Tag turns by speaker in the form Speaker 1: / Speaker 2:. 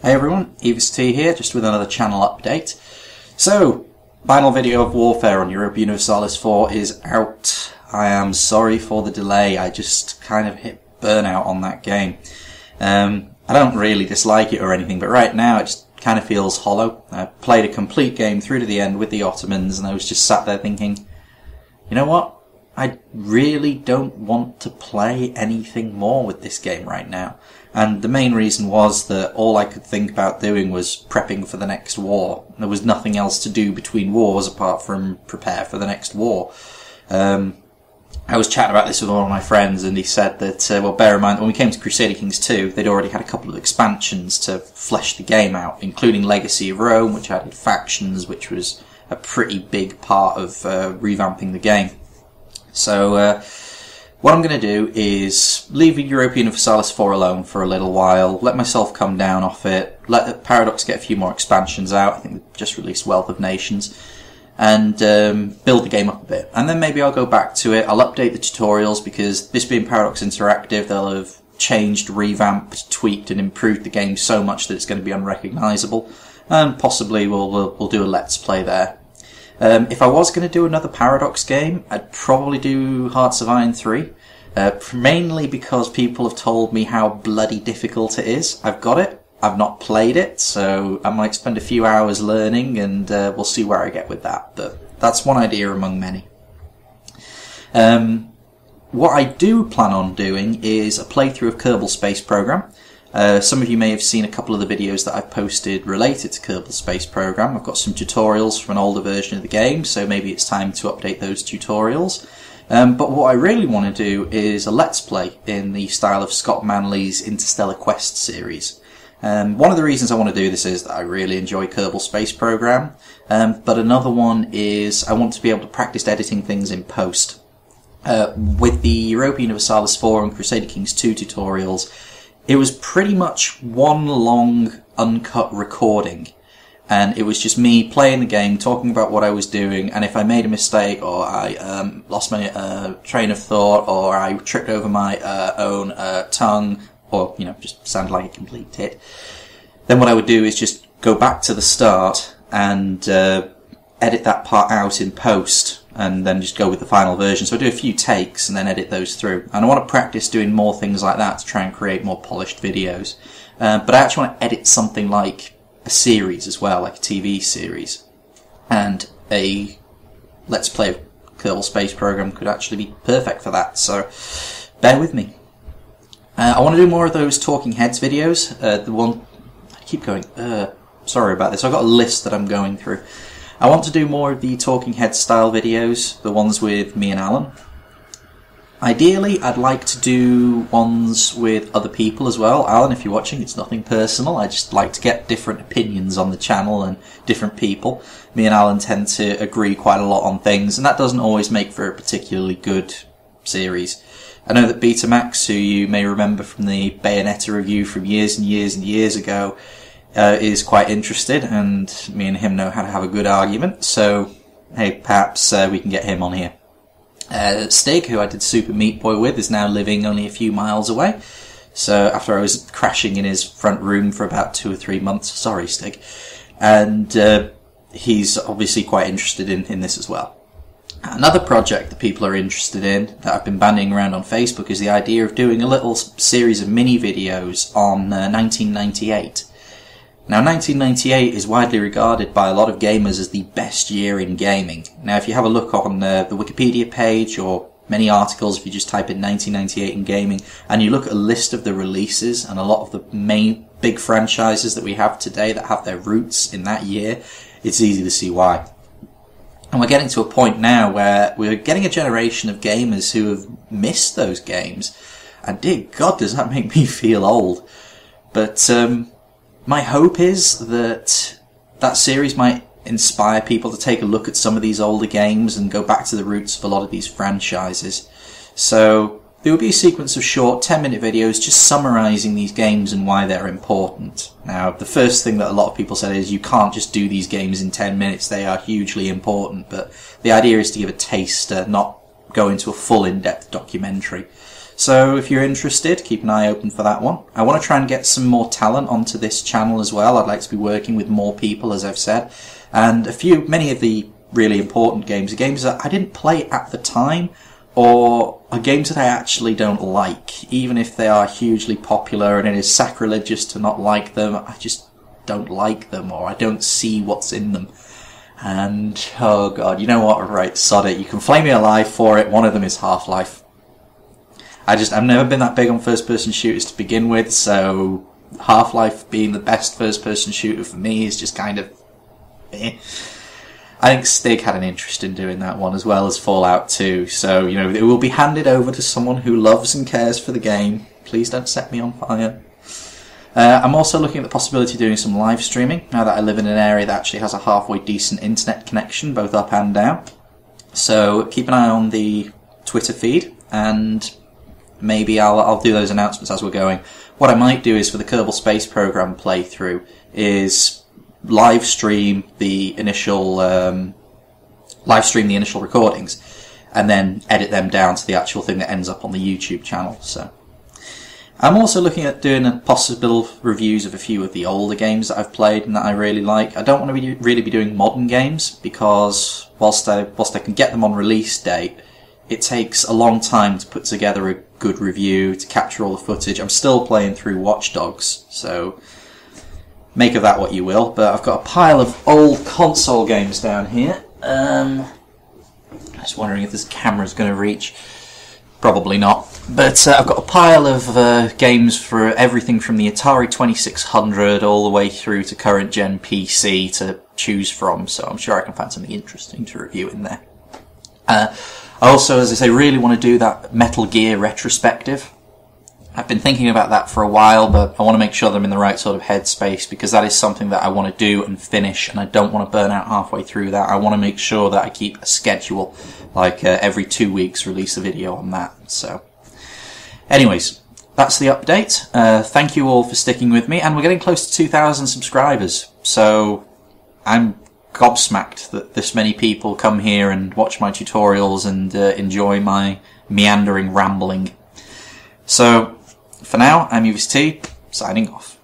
Speaker 1: Hey everyone, EvisT here, just with another channel update. So, final video of Warfare on Europa Universalis 4 is out. I am sorry for the delay, I just kind of hit burnout on that game. I don't really dislike it or anything, but right now it just kind of feels hollow. I played a complete game through to the end with the Ottomans and I was just sat there thinking, you know what? I really don't want to play anything more with this game right now. And the main reason was that all I could think about doing was prepping for the next war. There was nothing else to do between wars apart from prepare for the next war. I was chatting about this with one of my friends and he said that, well, bear in mind, when we came to Crusader Kings 2, they'd already had a couple of expansions to flesh the game out, including Legacy of Rome, which added factions, which was a pretty big part of revamping the game. So, what I'm going to do is leave Europa Universalis 4 alone for a little while, let myself come down off it, let Paradox get a few more expansions out. I think they've just released Wealth of Nations, and build the game up a bit. And then maybe I'll go back to it, I'll update the tutorials, because this being Paradox Interactive, they'll have changed, revamped, tweaked and improved the game so much that it's going to be unrecognisable, and possibly we'll do a Let's Play there. If I was going to do another Paradox game, I'd probably do Hearts of Iron 3. Mainly because people have told me how bloody difficult it is. I've got it, I've not played it, so I might spend a few hours learning and we'll see where I get with that. But that's one idea among many. What I do plan on doing is a playthrough of Kerbal Space Program. Some of you may have seen a couple of the videos that I've posted related to Kerbal Space Program. I've got some tutorials from an older version of the game, so maybe it's time to update those tutorials. But what I really want to do is a Let's Play in the style of Scott Manley's Interstellar Quest series. One of the reasons I want to do this is that I really enjoy Kerbal Space Program, but another one is I want to be able to practice editing things in post. With the Europa Universalis 4 and Crusader Kings 2 tutorials, it was pretty much one long, uncut recording. And it was just me playing the game, talking about what I was doing, and if I made a mistake, or I lost my train of thought, or I tripped over my own tongue, or, you know, just sounded like a complete tit, then what I would do is just go back to the start and edit that part out in post, and then just go with the final version. So I do a few takes and then edit those through. And I want to practice doing more things like that to try and create more polished videos. But I actually want to edit something like a series as well, like a TV series. And a Let's Play of Kerbal Space Program could actually be perfect for that. So bear with me. I want to do more of those Talking Heads videos. The one, I keep going, sorry about this. I've got a list that I'm going through. I want to do more of the Talking Head style videos, the ones with me and Alan. Ideally, I'd like to do ones with other people as well. Alan, if you're watching, it's nothing personal. I just like to get different opinions on the channel and different people. Me and Alan tend to agree quite a lot on things, and that doesn't always make for a particularly good series. I know that Betamax, who you may remember from the Bayonetta review from years and years and years ago, is quite interested, and me and him know how to have a good argument, so hey, perhaps we can get him on here. Stig, who I did Super Meat Boy with, is now living only a few miles away, so after I was crashing in his front room for about 2 or 3 months, sorry Stig, and he's obviously quite interested in this as well. Another project that people are interested in, that I've been bandying around on Facebook, is the idea of doing a little series of mini videos on 1998. Now, 1998 is widely regarded by a lot of gamers as the best year in gaming. Now, if you have a look on the Wikipedia page, or many articles, if you just type in 1998 in gaming, and you look at a list of the releases, and a lot of the main big franchises that we have today that have their roots in that year, it's easy to see why. And we're getting to a point now where we're getting a generation of gamers who have missed those games. And dear God, does that make me feel old. But, my hope is that that series might inspire people to take a look at some of these older games and go back to the roots of a lot of these franchises. So there will be a sequence of short 10-minute videos just summarising these games and why they're important. Now, the first thing that a lot of people said is you can't just do these games in 10 minutes, they are hugely important, but the idea is to give a taste, not go into a full in-depth documentary. So if you're interested, keep an eye open for that one. I want to try and get some more talent onto this channel as well. I'd like to be working with more people, as I've said. And many of the really important games are games that I didn't play at the time, or are games that I actually don't like. Even if they are hugely popular and it is sacrilegious to not like them, I just don't like them, or I don't see what's in them. And, oh god, you know what? Right, sod it. You can flame me alive for it. One of them is Half-Life. I've never been that big on first-person shooters to begin with, so Half-Life being the best first-person shooter for me is just kind of eh. I think Stig had an interest in doing that one, as well as Fallout 2, so, you know, it will be handed over to someone who loves and cares for the game. Please don't set me on fire. I'm also looking at the possibility of doing some live streaming, now that I live in an area that actually has a halfway decent internet connection, both up and down. So keep an eye on the Twitter feed, and maybe I'll do those announcements as we're going. What I might do is, for the Kerbal Space Program playthrough, is live stream the initial recordings, and then edit them down to the actual thing that ends up on the YouTube channel. So I'm also looking at doing possible reviews of a few of the older games that I've played and that I really like. I don't want to really be doing modern games, because whilst I can get them on release date, it takes a long time to put together a good review, to capture all the footage. I'm still playing through Watch Dogs, so make of that what you will. But I've got a pile of old console games down here. Just wondering if this camera's going to reach. Probably not. But I've got a pile of games for everything from the Atari 2600 all the way through to current gen PC to choose from, so I'm sure I can find something interesting to review in there. I also, as I say, really want to do that Metal Gear retrospective. I've been thinking about that for a while, but I want to make sure that I'm in the right sort of headspace, because that is something that I want to do and finish, and I don't want to burn out halfway through that. I want to make sure that I keep a schedule, like every 2 weeks release a video on that. So, anyways, that's the update. Thank you all for sticking with me, and we're getting close to 2,000 subscribers, so I'm gobsmacked that this many people come here and watch my tutorials and enjoy my meandering rambling. So, for now, I'm UVST, signing off.